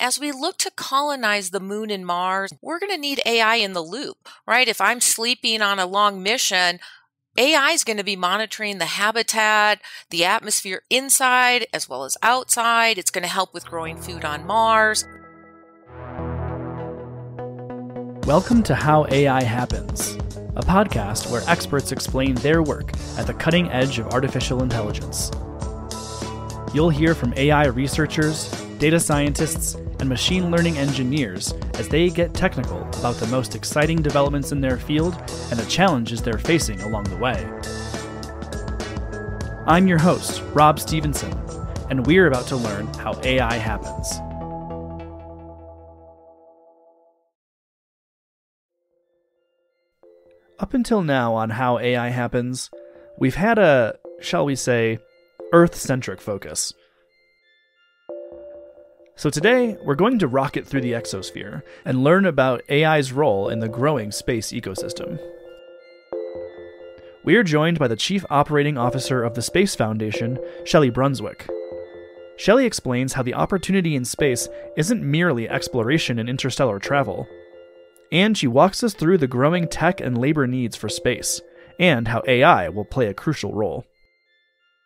As we look to colonize the moon and Mars, we're going to need AI in the loop, right? If I'm sleeping on a long mission, AI is going to be monitoring the habitat, the atmosphere inside as well as outside. It's going to help with growing food on Mars. Welcome to How AI Happens, a podcast where experts explain their work at the cutting edge of artificial intelligence. You'll hear from AI researchers, data scientists, and machine learning engineers as they get technical about the most exciting developments in their field and the challenges they're facing along the way. I'm your host, Rob Stevenson, and we're about to learn how AI happens. Up until now on How AI Happens, we've had a, shall we say, Earth-centric focus. So today, we're going to rocket through the exosphere and learn about AI's role in the growing space ecosystem. We are joined by the Chief Operating Officer of the Space Foundation, Shelli Brunswick. Shelli explains how the opportunity in space isn't merely exploration and interstellar travel. And she walks us through the growing tech and labor needs for space, and how AI will play a crucial role.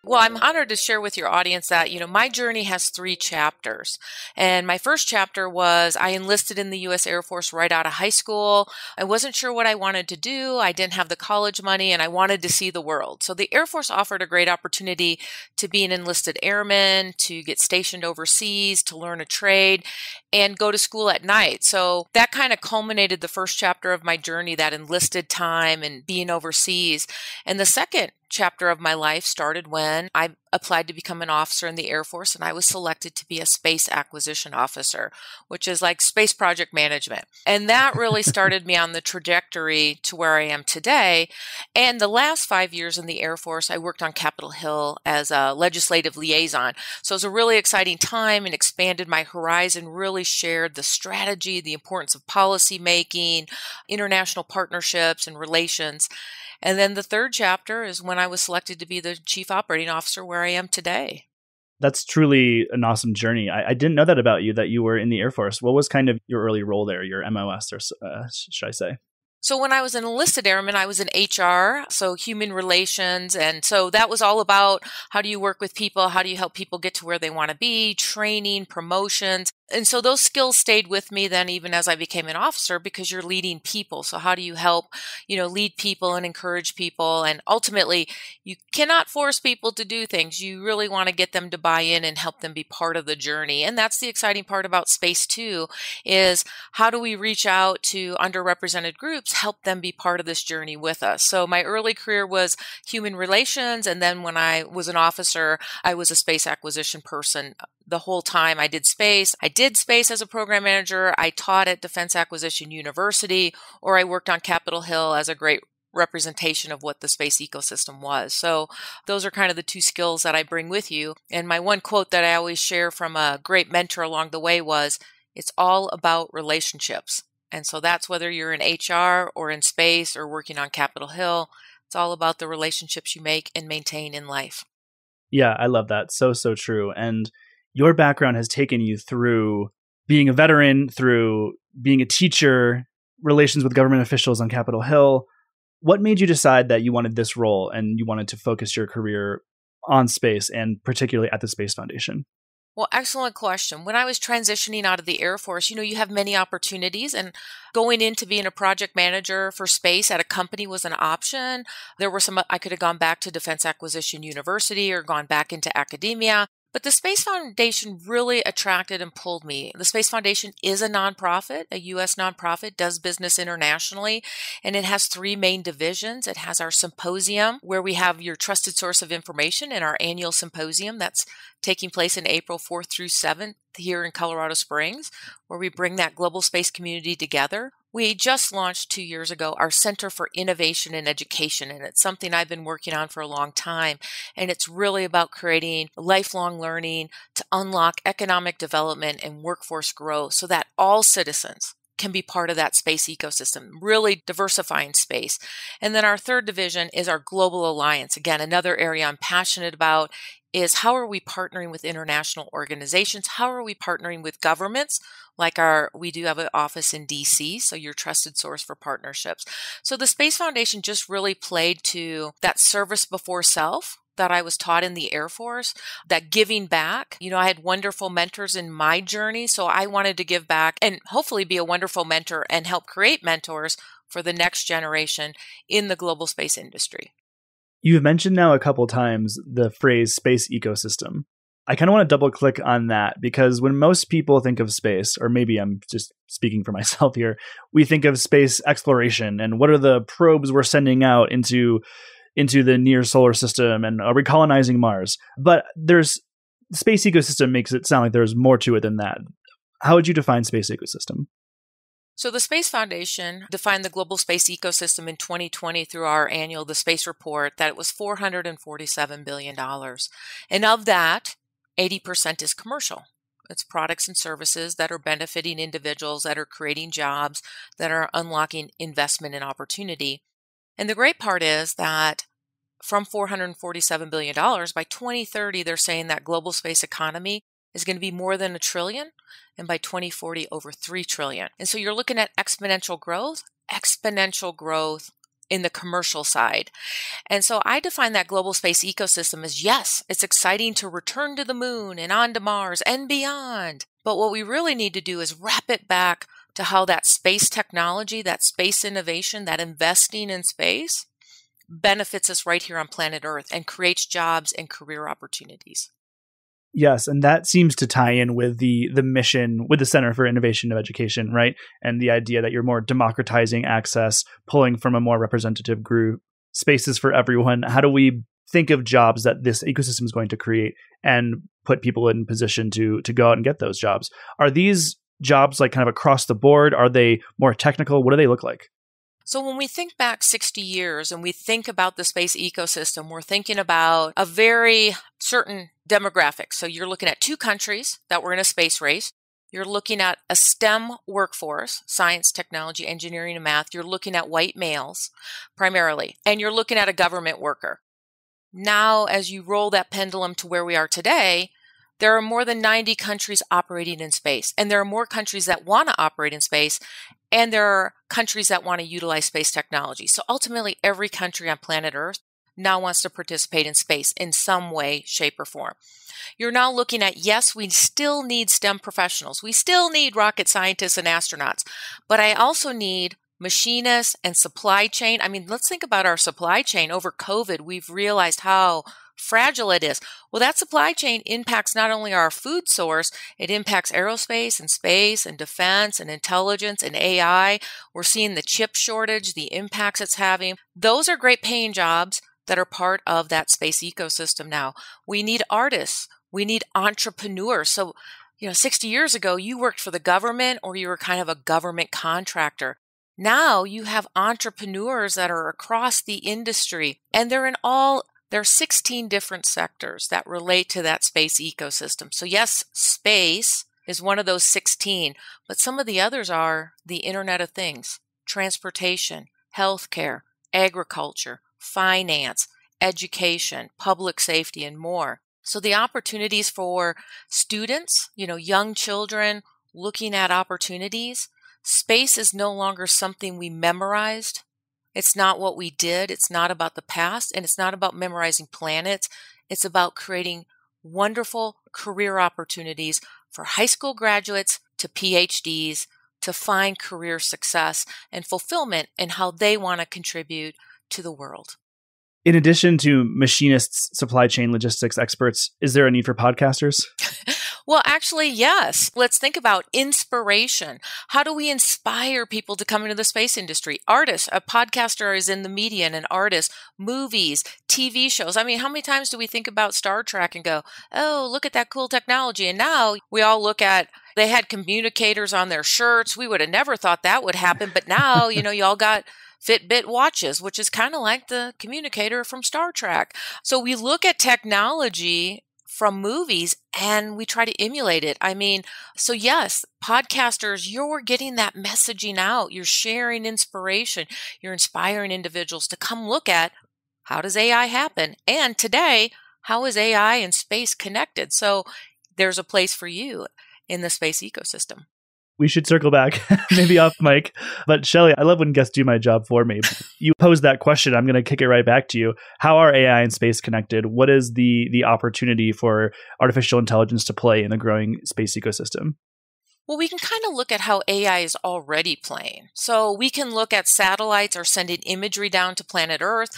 Well, I'm honored to share with your audience that, my journey has 3 chapters. And my first chapter was I enlisted in the U.S. Air Force right out of high school. I wasn't sure what I wanted to do. I didn't have the college money and I wanted to see the world. So the Air Force offered a great opportunity to be an enlisted airman, to get stationed overseas, to learn a trade, and go to school at night. So that kind of culminated the first chapter of my journey, that enlisted time and being overseas. And the second chapter of my life started when I applied to become an officer in the Air Force, and I was selected to be a space acquisition officer, which is like space project management. And that really started me on the trajectory to where I am today. And the last 5 years in the Air Force, I worked on Capitol Hill as a legislative liaison. So it was a really exciting time and expanded my horizon, really shared the strategy, the importance of policy making, international partnerships and relations. And then the third chapter is when I was selected to be the Chief Operating Officer where I am today. That's truly an awesome journey. I didn't know that about you, that you were in the Air Force. What was kind of your early role there, your MOS, or should I say? So when I was an enlisted airman, I was in HR, so human relations. And so that was all about how do you work with people? How do you help people get to where they want to be? Training, promotions. And so those skills stayed with me then even as I became an officer, because you're leading people. So how do you help, lead people and encourage people? And ultimately, you cannot force people to do things. You really want to get them to buy in and help them be part of the journey. And that's the exciting part about space too, is how do we reach out to underrepresented groups, help them be part of this journey with us? So my early career was human relations. And then when I was an officer, I was a space acquisition person. The whole time I did space as a program manager. I taught at Defense Acquisition University, or I worked on Capitol Hill as a great representation of what the space ecosystem was. So those are kind of the 2 skills that I bring with you. And my one quote that I always share from a great mentor along the way was, it's all about relationships. And so that's whether you're in HR or in space or working on Capitol Hill, it's all about the relationships you make and maintain in life. Yeah, I love that. So true. And your background has taken you through being a veteran, through being a teacher, relations with government officials on Capitol Hill. What made you decide that you wanted this role and you wanted to focus your career on space, and particularly at the Space Foundation? Well, excellent question. When I was transitioning out of the Air Force, you have many opportunities, and going into being a project manager for space at a company was an option. There were I could have gone back to Defense Acquisition University or gone back into academia. But the Space Foundation really attracted and pulled me. The Space Foundation is a nonprofit, a U.S. nonprofit, does business internationally, and it has 3 main divisions. It has our symposium, where we have your trusted source of information, in our annual symposium that's taking place in April 4th through 7th here in Colorado Springs, where we bring that global space community together. We just launched 2 years ago our Center for Innovation and Education, and it's something I've been working on for a long time. And it's really about creating lifelong learning to unlock economic development and workforce growth so that all citizens can be part of that space ecosystem, really diversifying space. And then our third division is our Global Alliance. Again, another area I'm passionate about. is how are we partnering with international organizations? How are we partnering with governments? Like we do have an office in DC, so your trusted source for partnerships. So the Space Foundation just really played to that service before self that I was taught in the Air Force, that giving back. I had wonderful mentors in my journey, so I wanted to give back and hopefully be a wonderful mentor and help create mentors for the next generation in the global space industry. You've mentioned now a couple times the phrase space ecosystem. I kind of want to double click on that because when most people think of space, or maybe I'm just speaking for myself here, we think of space exploration and what are the probes we're sending out into the near solar system and are we colonizing Mars? But space ecosystem makes it sound like there's more to it than that. How would you define space ecosystem? So the Space Foundation defined the global space ecosystem in 2020 through our annual The Space Report that it was $447 billion. And of that, 80% is commercial. It's products and services that are benefiting individuals, that are creating jobs, that are unlocking investment and opportunity. And the great part is that from $447 billion, by 2030, they're saying that global space economy is going to be more than $1 trillion, and by 2040, over $3 trillion. And so you're looking at exponential growth in the commercial side. And so I define that global space ecosystem as, yes, it's exciting to return to the moon and on to Mars and beyond. But what we really need to do is wrap it back to how that space technology, that space innovation, that investing in space benefits us right here on planet Earth and creates jobs and career opportunities. Yes, and that seems to tie in with the mission with the Center for Innovation of Education, right? And the idea that you're more democratizing access, pulling from a more representative group, spaces for everyone. How do we think of jobs that this ecosystem is going to create and put people in position to go out and get those jobs? Are these jobs like kind of across the board? Are they more technical? What do they look like? So when we think back 60 years and we think about the space ecosystem, we're thinking about a very certain demographic. So you're looking at 2 countries that were in a space race. You're looking at a STEM workforce, science, technology, engineering, and math. You're looking at white males primarily, and you're looking at a government worker. Now, as you roll that pendulum to where we are today, there are more than 90 countries operating in space, and there are more countries that want to operate in space, and there are countries that want to utilize space technology. So ultimately, every country on planet Earth now wants to participate in space in some way, shape, or form. You're now looking at, yes, we still need STEM professionals. We still need rocket scientists and astronauts, but I also need machinists and supply chain. I mean, let's think about our supply chain. Over COVID, we've realized how fragile it is. Well, that supply chain impacts not only our food source, it impacts aerospace and space and defense and intelligence and AI. We're seeing the chip shortage, the impacts it's having. Those are great paying jobs that are part of that space ecosystem now. We need artists. We need entrepreneurs. So, 60 years ago, you worked for the government or you were kind of a government contractor. Now you have entrepreneurs that are across the industry, and there are 16 different sectors that relate to that space ecosystem. So yes, space is one of those 16, but some of the others are the Internet of Things, transportation, healthcare, agriculture, finance, education, public safety, and more. So the opportunities for students, young children looking at opportunities, space is no longer something we memorized. It's not what we did. It's not about the past, and it's not about memorizing planets. It's about creating wonderful career opportunities for high school graduates to PhDs to find career success and fulfillment in how they want to contribute to the world. In addition to machinists, supply chain logistics experts, is there a need for podcasters? Well, actually, yes. Let's think about inspiration. How do we inspire people to come into the space industry? Artists, a podcaster is in the media and an artist, movies, TV shows. I mean, how many times do we think about Star Trek and go, oh, look at that cool technology? And now we all look at, they had communicators on their shirts. We would have never thought that would happen. But now, you all got Fitbit watches, which is kind of like the communicator from Star Trek. So we look at technology from movies and we try to emulate it. I mean, so yes, podcasters, you're getting that messaging out. You're sharing inspiration. You're inspiring individuals to come look at how does AI happen? And today, how is AI and space connected? So there's a place for you in the space ecosystem. We should circle back, maybe off mic. But Shelli, I love when guests do my job for me. You posed that question. I'm going to kick it right back to you. How are AI and space connected? What is the opportunity for artificial intelligence to play in the growing space ecosystem? Well, we can kind of look at how AI is already playing. So we can look at satellites are sending imagery down to planet Earth.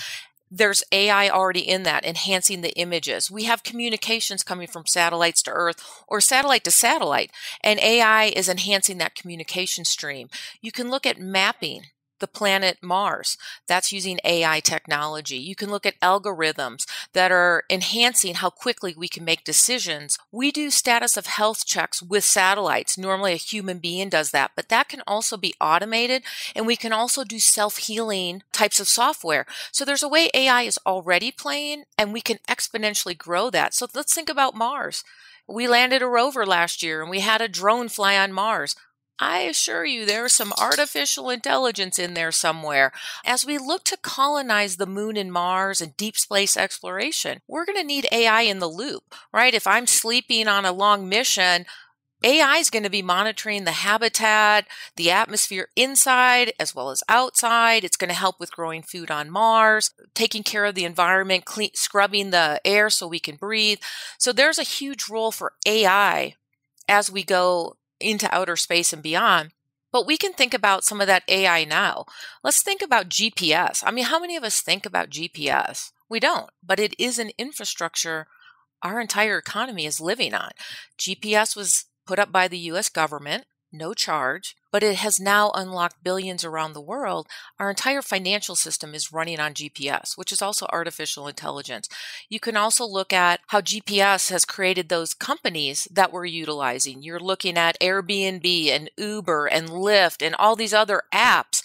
There's AI already in that, enhancing the images. We have communications coming from satellites to Earth or satellite to satellite, and AI is enhancing that communication stream. You can look at mapping the planet Mars. That's using AI technology. You can look at algorithms that are enhancing how quickly we can make decisions. We do status of health checks with satellites. Normally a human being does that, but that can also be automated, and we can also do self-healing types of software. So there's a way AI is already playing, and we can exponentially grow that. So let's think about Mars. We landed a rover last year, and we had a drone fly on Mars. I assure you there's some artificial intelligence in there somewhere. As we look to colonize the moon and Mars and deep space exploration, we're going to need AI in the loop, right? If I'm sleeping on a long mission, AI is going to be monitoring the habitat, the atmosphere inside as well as outside. It's going to help with growing food on Mars, taking care of the environment, scrubbing the air so we can breathe. So there's a huge role for AI as we go into outer space and beyond. But we can think about some of that AI now. Let's think about GPS. I mean, how many of us think about GPS? We don't, but it is an infrastructure our entire economy is living on. GPS was put up by the US government, no charge, but it has now unlocked billions around the world. Our entire financial system is running on GPS, which is also artificial intelligence. You can also look at how GPS has created those companies that we're utilizing. You're looking at Airbnb and Uber and Lyft and all these other apps,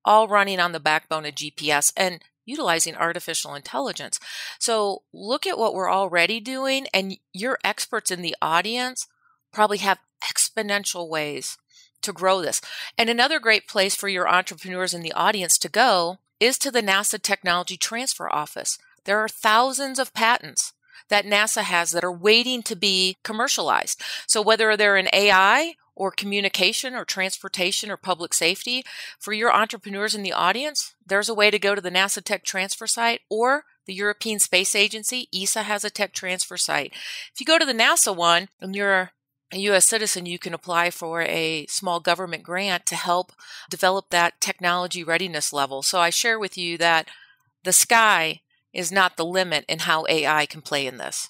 all running on the backbone of GPS and utilizing artificial intelligence. So look at what we're already doing, and your experts in the audience probably have exponential ways to grow this. And another great place for your entrepreneurs in the audience to go is to the NASA Technology Transfer Office. There are thousands of patents that NASA has that are waiting to be commercialized. So whether they're in AI or communication or transportation or public safety, for your entrepreneurs in the audience, there's a way to go to the NASA Tech Transfer site, or the European Space Agency, ESA, has a tech transfer site. If you go to the NASA one and you're a U.S. citizen, you can apply for a small government grant to help develop that technology readiness level. So I share with you that the sky is not the limit in how AI can play in this.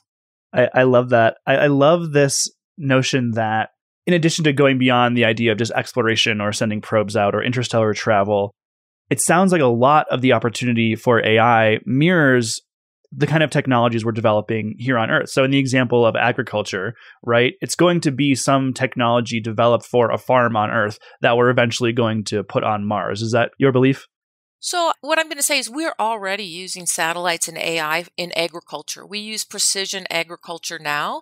I love that. I love this notion that in addition to going beyond the idea of just exploration or sending probes out or interstellar travel, it sounds like a lot of the opportunity for AI mirrors the kind of technologies we're developing here on Earth. So in the example of agriculture, right, it's going to be some technology developed for a farm on Earth that we're eventually going to put on Mars. Is that your belief? So what I'm going to say is we're already using satellites and AI in agriculture. We use precision agriculture now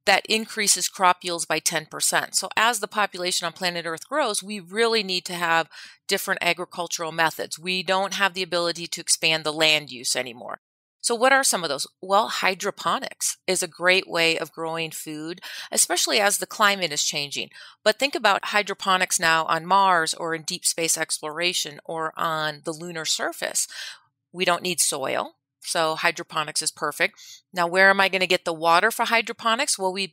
that increases crop yields by 10%. So as the population on planet Earth grows, we really need to have different agricultural methods. We don't have the ability to expand the land use anymore. So what are some of those? Well, hydroponics is a great way of growing food, especially as the climate is changing. But think about hydroponics now on Mars or in deep space exploration or on the lunar surface. We don't need soil, so hydroponics is perfect. Now, where am I going to get the water for hydroponics? Well, we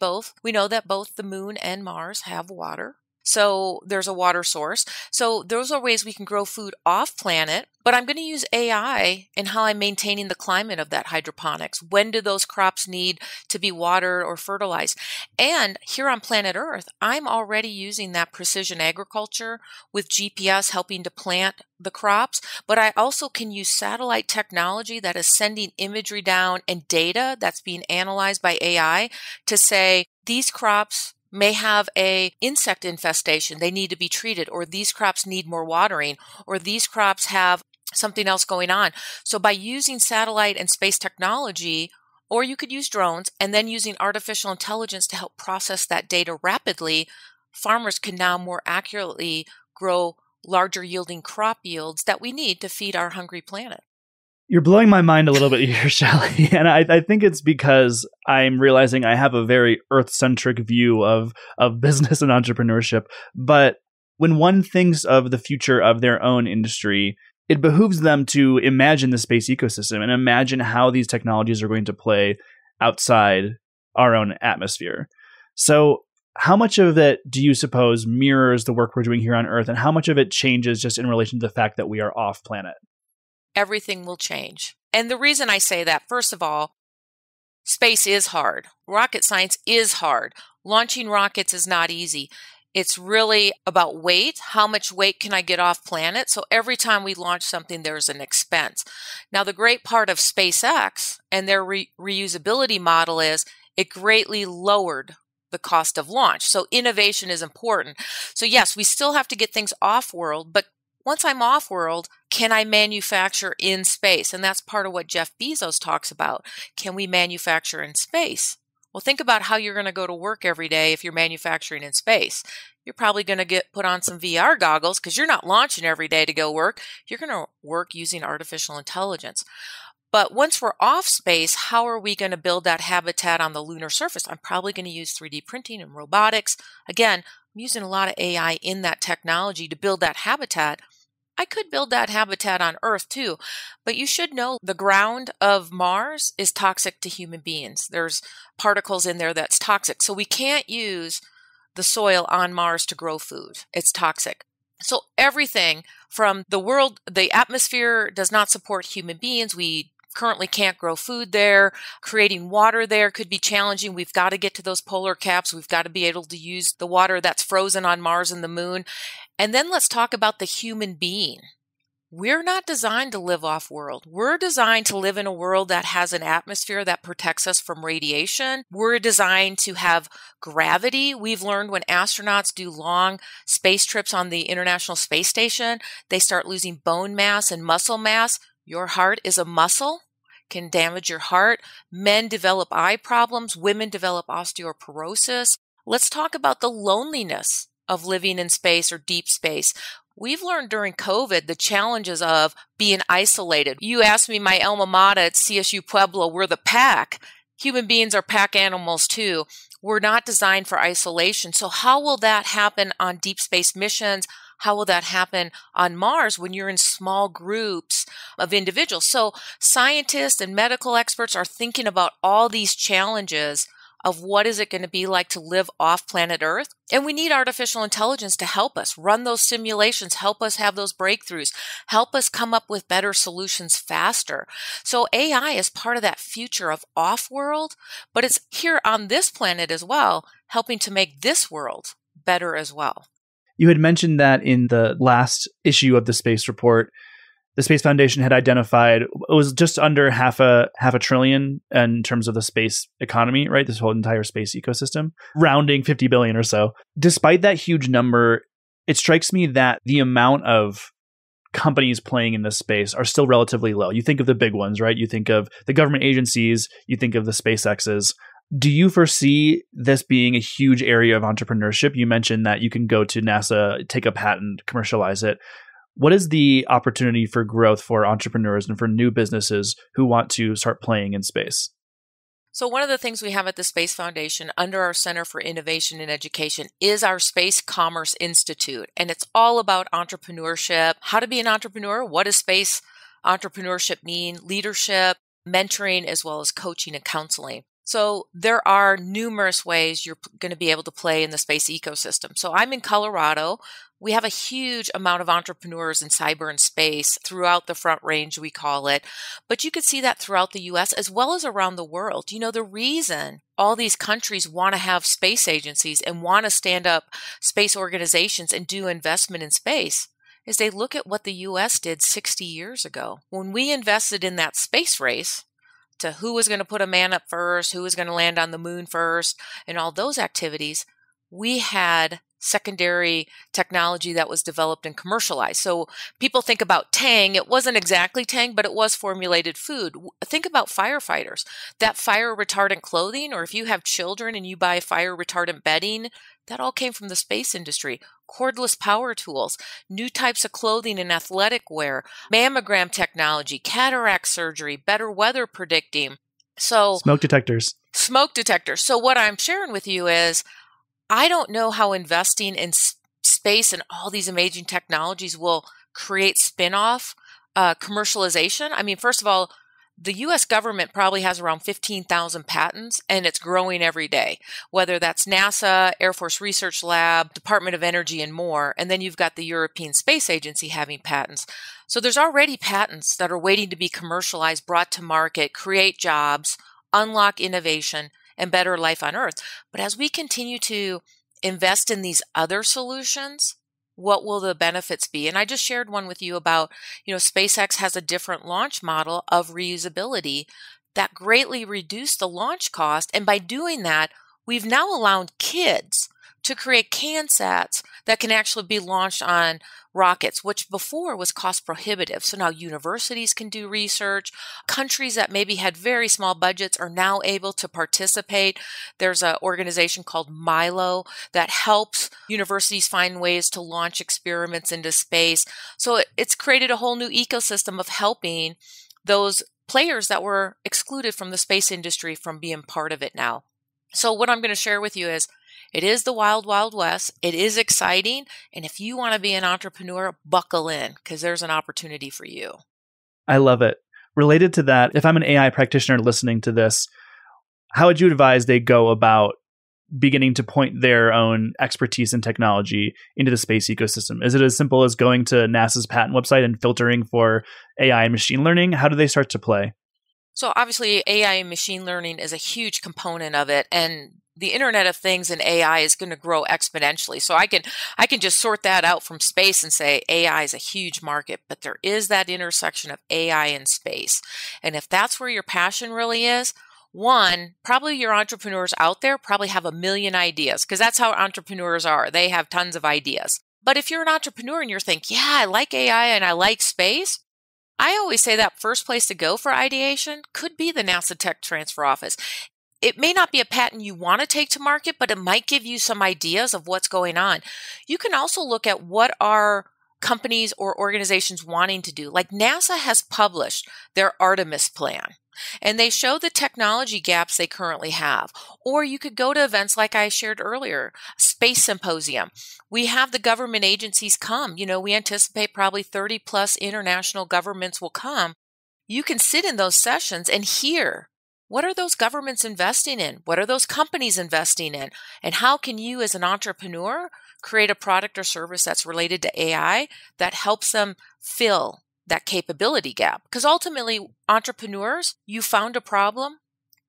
know that both the moon and Mars have water. So there's a water source. So those are ways we can grow food off planet, but I'm going to use AI in how I'm maintaining the climate of that hydroponics. When do those crops need to be watered or fertilized? And here on planet Earth, I'm already using that precision agriculture with GPS helping to plant the crops, but I also can use satellite technology that is sending imagery down and data that's being analyzed by AI to say these crops may have a insect infestation. They need to be treated, or these crops need more watering, or these crops have something else going on. So by using satellite and space technology, or you could use drones and then using artificial intelligence to help process that data rapidly, farmers can now more accurately grow larger yielding crop yields that we need to feed our hungry planet. You're blowing my mind a little bit here, Shelli. And I think it's because I'm realizing I have a very Earth-centric view of business and entrepreneurship. But when one thinks of the future of their own industry, it behooves them to imagine the space ecosystem and imagine how these technologies are going to play outside our own atmosphere. So how much of it do you suppose mirrors the work we're doing here on Earth, and how much of it changes just in relation to the fact that we are off planet? Everything will change. And the reason I say that, first of all, space is hard. Rocket science is hard. Launching rockets is not easy. It's really about weight. How much weight can I get off planet? So every time we launch something, there's an expense. Now, the great part of SpaceX and their reusability model is it greatly lowered the cost of launch. So innovation is important. So yes, we still have to get things off-world, but once I'm off-world, can I manufacture in space? And that's part of what Jeff Bezos talks about. Can we manufacture in space? Well, think about how you're going to go to work every day if you're manufacturing in space. You're probably going to put on some VR goggles because you're not launching every day to go work. You're going to work using artificial intelligence. But once we're off space, how are we going to build that habitat on the lunar surface? I'm probably going to use 3D printing and robotics. Again, I'm using a lot of AI in that technology to build that habitat. I could build that habitat on Earth too, but you should know the ground of Mars is toxic to human beings. There's particles in there that's toxic. So we can't use the soil on Mars to grow food. It's toxic. So everything from the world, the atmosphere does not support human beings. We currently can't grow food there. Creating water there could be challenging. We've got to get to those polar caps. We've got to be able to use the water that's frozen on Mars and the moon. And then let's talk about the human being. We're not designed to live off-world. We're designed to live in a world that has an atmosphere that protects us from radiation. We're designed to have gravity. We've learned when astronauts do long space trips on the International Space Station, they start losing bone mass and muscle mass. Your heart is a muscle, can damage your heart. Men develop eye problems. Women develop osteoporosis. Let's talk about the loneliness of living in space or deep space. We've learned during COVID the challenges of being isolated. You asked me my alma mater at CSU Pueblo, we're the pack. Human beings are pack animals too. We're not designed for isolation. So how will that happen on deep space missions? How will that happen on Mars when you're in small groups of individuals? So scientists and medical experts are thinking about all these challenges of what is it going to be like to live off planet Earth. And we need artificial intelligence to help us run those simulations, help us have those breakthroughs, help us come up with better solutions faster. So AI is part of that future of off-world, but it's here on this planet as well, helping to make this world better as well. You had mentioned that in the last issue of the Space Report, the Space Foundation had identified it was just under half a trillion in terms of the space economy, right? This whole entire space ecosystem, rounding 50 billion or so. Despite that huge number, it strikes me that the amount of companies playing in this space are still relatively low. You think of the big ones, right? You think of the government agencies, you think of the SpaceXs. Do you foresee this being a huge area of entrepreneurship? You mentioned that you can go to NASA, take a patent, commercialize it. What is the opportunity for growth for entrepreneurs and for new businesses who want to start playing in space? So one of the things we have at the Space Foundation under our Center for Innovation and Education is our Space Commerce Institute. And it's all about entrepreneurship, how to be an entrepreneur, what does space entrepreneurship mean, leadership, mentoring, as well as coaching and counseling. So there are numerous ways you're going to be able to play in the space ecosystem. So I'm in Colorado. We have a huge amount of entrepreneurs in cyber and space throughout the Front Range, we call it. But you could see that throughout the U.S. as well as around the world. You know, the reason all these countries want to have space agencies and want to stand up space organizations and do investment in space is they look at what the U.S. did 60 years ago. When we invested in that space race, to who was going to put a man up first, who was going to land on the moon first, and all those activities, we had secondary technology that was developed and commercialized. So people think about Tang. It wasn't exactly Tang, but it was formulated food. Think about firefighters. That fire retardant clothing, or if you have children and you buy fire retardant bedding, that all came from the space industry. cordless power tools, new types of clothing and athletic wear, mammogram technology, cataract surgery, better weather predicting. So smoke detectors. So what I'm sharing with you is I don't know how investing in space and all these amazing technologies will create spin-off commercialization. I mean, first of all, the U.S. government probably has around 15,000 patents, and it's growing every day, whether that's NASA, Air Force Research Lab, Department of Energy, and more. And then you've got the European Space Agency having patents. So there's already patents that are waiting to be commercialized, brought to market, create jobs, unlock innovation, and better life on Earth. But as we continue to invest in these other solutions, what will the benefits be? And I just shared one with you about, SpaceX has a different launch model of reusability that greatly reduced the launch cost. And by doing that, we've now allowed kids to create CanSats that can actually be launched on rockets, which before was cost prohibitive. So now universities can do research. Countries that maybe had very small budgets are now able to participate. There's an organization called Milo that helps universities find ways to launch experiments into space. So it's created a whole new ecosystem of helping those players that were excluded from the space industry from being part of it now. So what I'm going to share with you is it is the wild, wild west. It is exciting. And if you want to be an entrepreneur, buckle in because there's an opportunity for you. I love it. Related to that, if I'm an AI practitioner listening to this, how would you advise they go about beginning to point their own expertise and technology into the space ecosystem? Is it as simple as going to NASA's patent website and filtering for AI and machine learning? How do they start to play? So obviously AI and machine learning is a huge component of it, and the Internet of Things and AI is going to grow exponentially. So I can just sort that out from space and say AI is a huge market, but there is that intersection of AI and space. And if that's where your passion really is, one, probably your entrepreneurs out there probably have a million ideas because that's how entrepreneurs are. They have tons of ideas. But if you're an entrepreneur and you're thinking, yeah, I like AI and I like space, I always say that first place to go for ideation could be the NASA Tech Transfer Office. It may not be a patent you want to take to market, but it might give you some ideas of what's going on. You can also look at what are companies or organizations wanting to do. Like NASA has published their Artemis plan, and they show the technology gaps they currently have. Or you could go to events like I shared earlier, Space Symposium. We have the government agencies come. We anticipate probably 30 plus international governments will come. You can sit in those sessions and hear, what are those governments investing in? What are those companies investing in? And how can you as an entrepreneur create a product or service that's related to AI that helps them fill that capability gap? Because ultimately, entrepreneurs, you found a problem,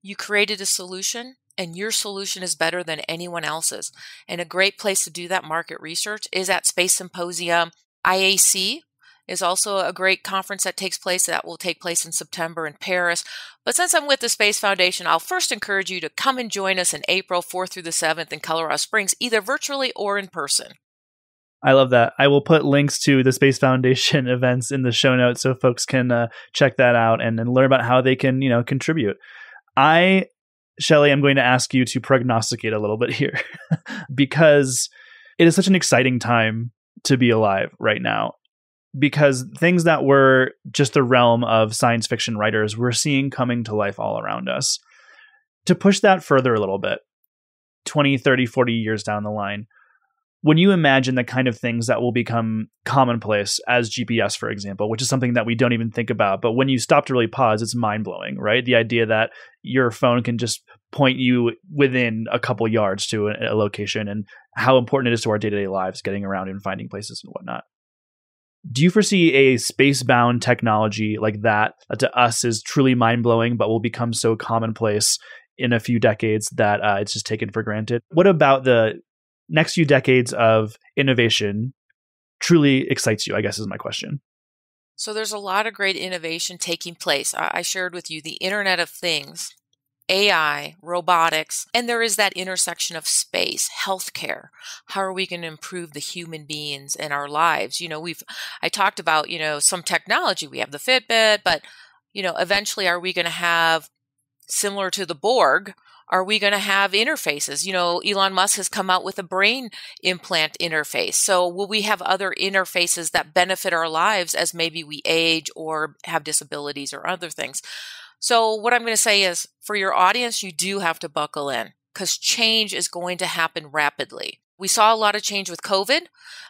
you created a solution, and your solution is better than anyone else's. And a great place to do that market research is at Space Symposium. IAC is also a great conference that will take place in September in Paris. But since I'm with the Space Foundation, I'll first encourage you to come and join us in April 4th through the 7th in Colorado Springs, either virtually or in person. I love that. I will put links to the Space Foundation events in the show notes so folks can check that out and learn about how they can, contribute. Shelli, I'm going to ask you to prognosticate a little bit here because it is such an exciting time to be alive right now. Because things that were just the realm of science fiction writers, we're seeing coming to life all around us. To push that further a little bit, 20, 30, 40 years down the line, when you imagine the kind of things that will become commonplace as GPS, for example, which is something that we don't even think about, but when you stop to really pause, it's mind-blowing, right? The idea that your phone can just point you within a couple yards to a location and how important it is to our day-to-day lives, getting around and finding places and whatnot. Do you foresee a space-bound technology like that to us is truly mind-blowing, but will become so commonplace in a few decades that it's just taken for granted? What about the next few decades of innovation truly excites you, I guess is my question. So there's a lot of great innovation taking place. I shared with you the Internet of Things, AI, robotics, and there is that intersection of space, healthcare. How are we going to improve the human beings in our lives? I talked about, some technology. We have the Fitbit, but, eventually are we going to have, similar to the Borg, Are we going to have interfaces? Elon Musk has come out with a brain implant interface. So will we have other interfaces that benefit our lives as maybe we age or have disabilities or other things? So what I'm going to say is, for your audience, you do have to buckle in because change is going to happen rapidly. We saw a lot of change with COVID.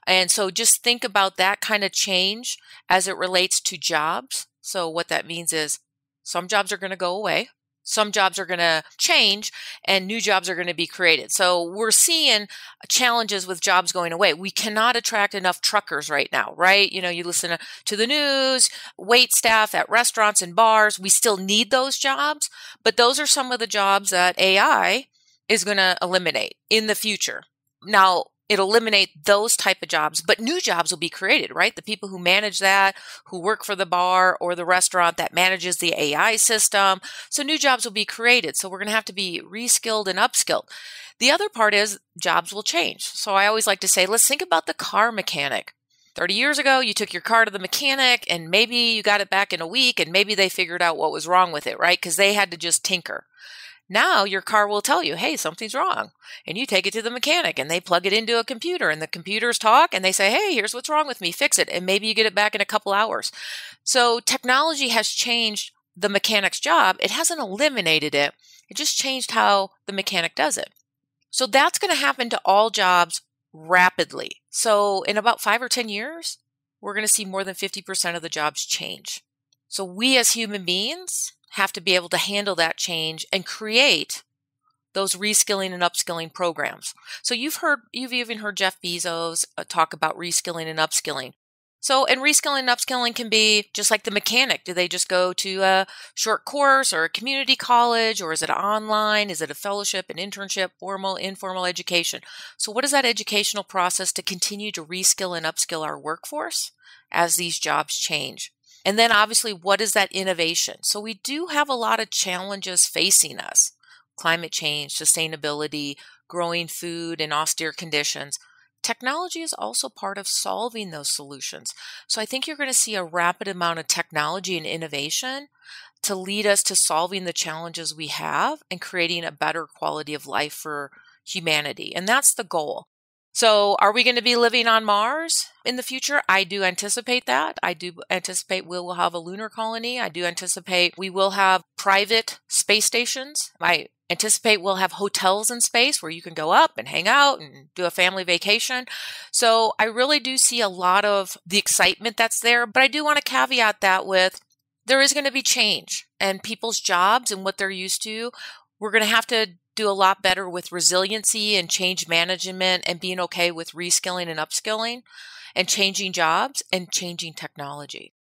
And so just think about that kind of change as it relates to jobs. So what that means is some jobs are going to go away. Some jobs are going to change and new jobs are going to be created. So we're seeing challenges with jobs going away. We cannot attract enough truckers right now, right? You listen to the news, wait staff at restaurants and bars. We still need those jobs, but those are some of the jobs that AI is going to eliminate in the future. Now, it'll eliminate those type of jobs, but new jobs will be created, right? The people who manage that, who work for the bar or the restaurant that manages the AI system. So new jobs will be created. So we're going to have to be reskilled and upskilled. The other part is jobs will change. So I always like to say, let's think about the car mechanic. 30 years ago, you took your car to the mechanic and maybe you got it back in a week and maybe they figured out what was wrong with it, right? Because they had to just tinker. Now your car will tell you, hey, something's wrong. And you take it to the mechanic and they plug it into a computer and the computers talk and they say, hey, here's what's wrong with me, fix it. And maybe you get it back in a couple hours. So technology has changed the mechanic's job. It hasn't eliminated it. It just changed how the mechanic does it. So that's going to happen to all jobs rapidly. So in about 5 or 10 years, we're going to see more than 50% of the jobs change. So we as human beings have to be able to handle that change and create those reskilling and upskilling programs. So you've even heard Jeff Bezos talk about reskilling and upskilling. So, and reskilling and upskilling can be just like the mechanic. Do they just go to a short course or a community college, or is it online? Is it a fellowship, an internship, formal, informal education? So what is that educational process to continue to reskill and upskill our workforce as these jobs change? And then obviously, what is that innovation? So we do have a lot of challenges facing us: climate change, sustainability, growing food in austere conditions. Technology is also part of solving those solutions. So I think you're going to see a rapid amount of technology and innovation to lead us to solving the challenges we have and creating a better quality of life for humanity. And that's the goal. So are we going to be living on Mars in the future? I do anticipate that. I do anticipate we will have a lunar colony. I do anticipate we will have private space stations. I anticipate we'll have hotels in space where you can go up and hang out and do a family vacation. So I really do see a lot of the excitement that's there. But I do want to caveat that with there is going to be change and people's jobs and what they're used to. We're going to have to do a lot better with resiliency and change management and being okay with reskilling and upskilling and changing jobs and changing technology.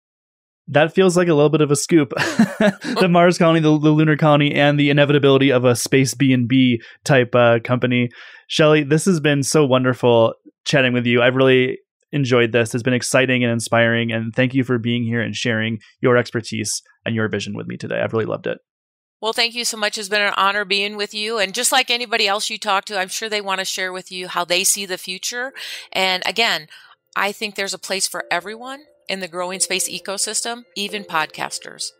That feels like a little bit of a scoop. The Mars colony, the lunar colony, and the inevitability of a space B&B type company. Shelli, this has been so wonderful chatting with you. I've really enjoyed this. It's been exciting and inspiring. And thank you for being here and sharing your expertise and your vision with me today. I've really loved it. Well, thank you so much. It's been an honor being with you. And just like anybody else you talk to, I'm sure they want to share with you how they see the future. And again, I think there's a place for everyone in the growing space ecosystem, even podcasters.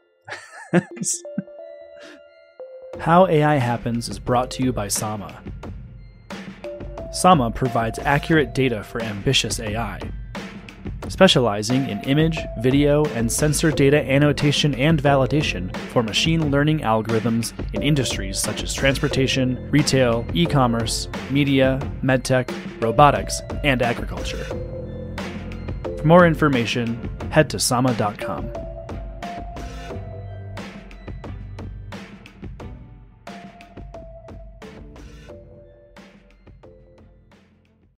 How AI Happens is brought to you by Sama. Sama provides accurate data for ambitious AI. Specializing in image, video, and sensor data annotation and validation for machine learning algorithms in industries such as transportation, retail, e-commerce, media, medtech, robotics, and agriculture. For more information, head to sama.com.